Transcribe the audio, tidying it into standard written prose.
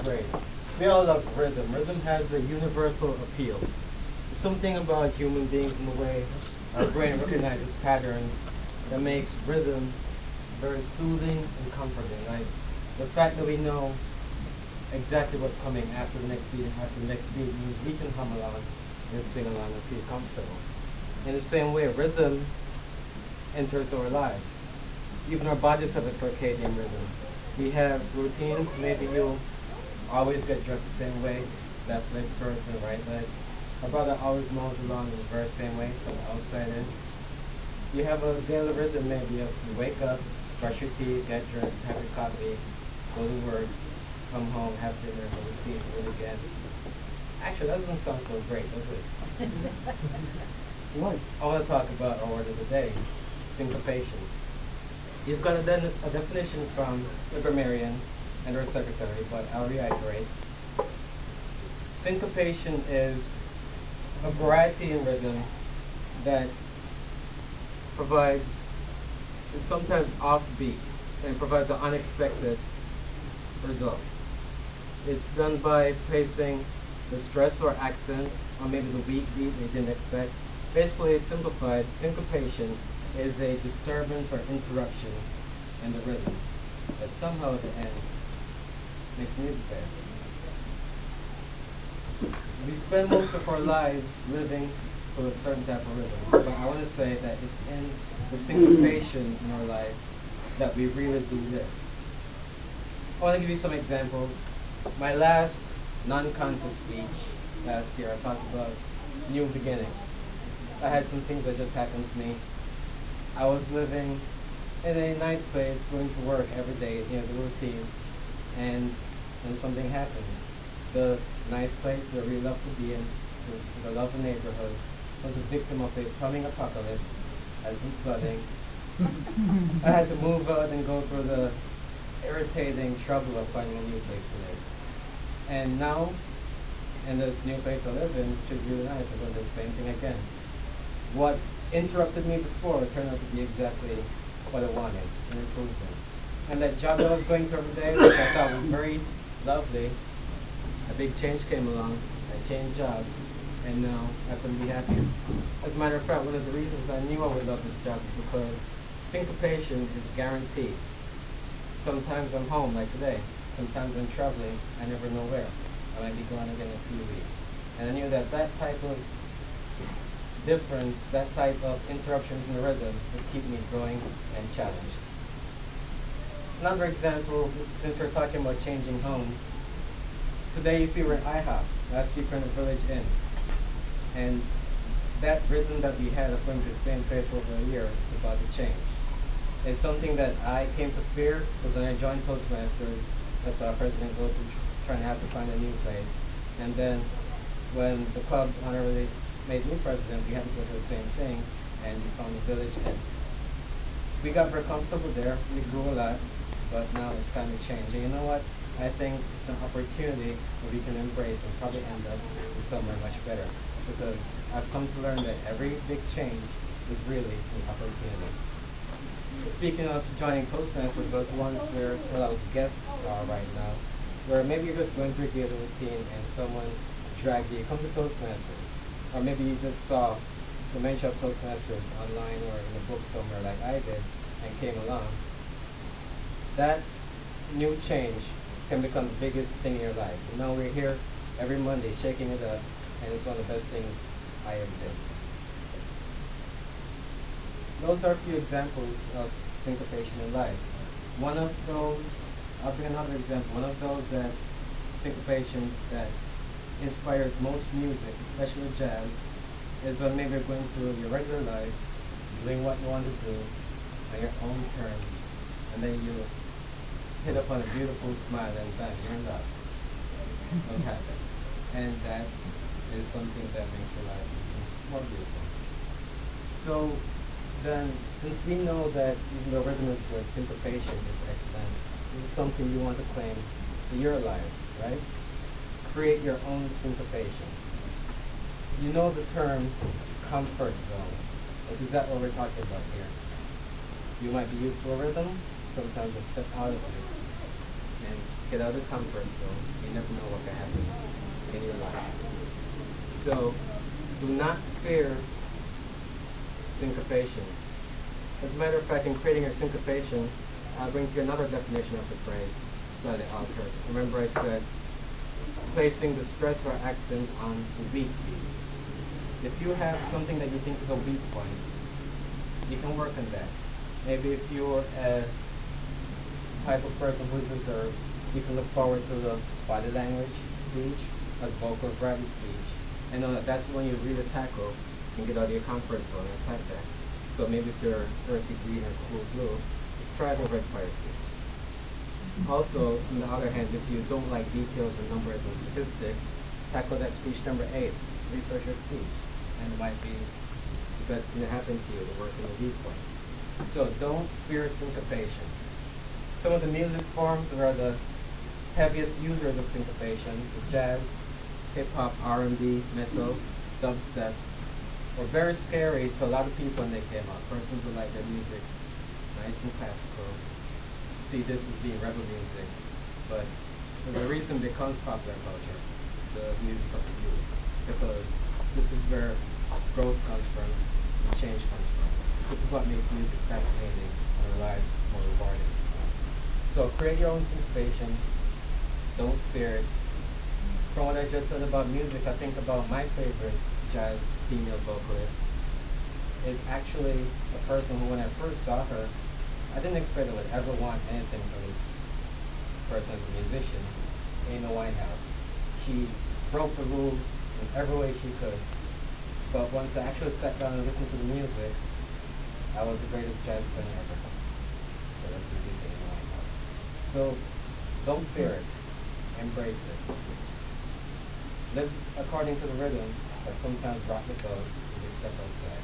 great. We all love rhythm. Rhythm has a universal appeal. There's something about human beings in the way our brain recognizes patterns that makes rhythm very soothing and comforting. Like the fact that we know exactly what's coming after the next beat and after the next beat means we can hum along and sing along and feel comfortable. In the same way, rhythm enters our lives. Even our bodies have a circadian rhythm. We have routines. Maybe you always get dressed the same way, left leg first and right leg. My brother always mows along in the very same way, from the outside in. You have a daily rhythm maybe of you wake up, brush your teeth, get dressed, have your coffee, go to work, come home, have dinner, go to sleep, do it again. Actually, that doesn't sound so great, does it? What? I want to talk about our word of the day, syncopation. You've got a definition from Librarian and her secretary, but I'll reiterate. Syncopation is a variety in rhythm that provides, is sometimes offbeat and provides an unexpected result. It's done by placing the stress or accent on maybe the weak beat they didn't expect. Basically, simplified, syncopation is a disturbance or interruption in the rhythm that somehow at the end makes music better. We spend most of our lives living to a certain type of rhythm, but I want to say that it's in the syncopation in our life that we really do live. I want to give you some examples. My last non-contest speech last year, I talked about new beginnings. I had some things that just happened to me. I was living in a nice place, going to work every day, the routine, and then something happened. The nice place that we love to be in, the lovely neighborhood, was a victim of a plumbing apocalypse, had some flooding. I had to move out and go through the irritating trouble of finding a new place to live. And now, in this new place I live in, which is really nice, I'm going to do the same thing again. What interrupted me before turned out to be exactly what I wanted, an improvement. And that job that I was going to every day, which I thought was very lovely, a big change came along. I changed jobs, and now I couldn't be happier. As a matter of fact, one of the reasons I knew I would love this job is because syncopation is guaranteed. Sometimes I'm home, like today. Sometimes I'm traveling, I never know where. I might be gone again in a few weeks. And I knew that that type of difference, that type of interruptions in the rhythm would keep me growing and challenged. Another example, since we're talking about changing homes, today you see we're in IHOP. Last week we're in the Village Inn. And that rhythm that we had of going to the same place for over a year is about to change. It's something that I came to fear, because when I joined Toastmasters, I saw our president go through trying to have to find a new place. And then when the club honorably made me president, we had to go through the same thing, and we found the Village Inn. We got very comfortable there, we grew a lot, but now it's time to change. And you know what? I think it's an opportunity that we can embrace and probably end up with somewhere much better. Because I've come to learn that every big change is really an opportunity. Speaking of joining Toastmasters, there's ones where a lot of guests are right now, where maybe you're just going through a daily routine and someone dragged you, come to Toastmasters. Or maybe you just saw the mention of Toastmasters online or in a book somewhere like I did and came along. That new change can become the biggest thing in your life. And now we're here every Monday shaking it up, and it's one of the best things I ever did. Those are a few examples of syncopation in life. One of those, I'll bring another example, one of those that syncopation that inspires most music, especially jazz, is when maybe you're going through your regular life, doing what you want to do on your own terms, and then you hit upon a beautiful smile and bang, you're in love. What happens? And that is something that makes your life even more beautiful. So then, since we know that even though rhythm is good, syncopation is excellent, this is something you want to claim for your lives, right? Create your own syncopation. You know the term comfort zone, but is that what we're talking about here? You might be used to a rhythm, sometimes you step out of it. and get out of the comfort zone. You never know what can happen in your life. So do not fear syncopation. As a matter of fact, in creating a syncopation, I'll bring to you another definition of the phrase, slightly altered. Remember I said, placing the stress or accent on the weak beat. If you have something that you think is a weak point, you can work on that. Maybe if you're a type of person who is reserved, you can look forward to the body language speech, as vocal variety speech, and know that that's when you really tackle and get out of your comfort zone and attack that. So maybe if you're earthy green or cool blue, just try the red fire speech. Also, on the other hand, if you don't like details and numbers and statistics, tackle that speech number 8, research your speech. And it might be the best thing to happen to you to work in a weak point. So don't fear syncopation. Some of the music forms that are the heaviest users of syncopation, the jazz, hip-hop, R&B, metal, dubstep, were very scary to a lot of people when they came out. Persons who like their music nice and classical see this as being rebel music, but there's a reason it becomes popular culture, the music of the youth, because this is where growth comes from and change comes from. This is what makes music fascinating and our lives more rewarding. So create your own syncopation, don't fear it. From what I just said about music, I think about my favorite jazz female vocalist is actually a person who, when I first saw her, I didn't expect I would ever want anything from this person as a musician. Amy Winehouse. She broke the rules in every way she could. But once I actually sat down and listened to the music, I was the greatest jazz fan ever. So that's the reason Amy Winehouse. So don't fear it. Embrace it. Live according to the rhythm, but sometimes rock the boat and just step outside.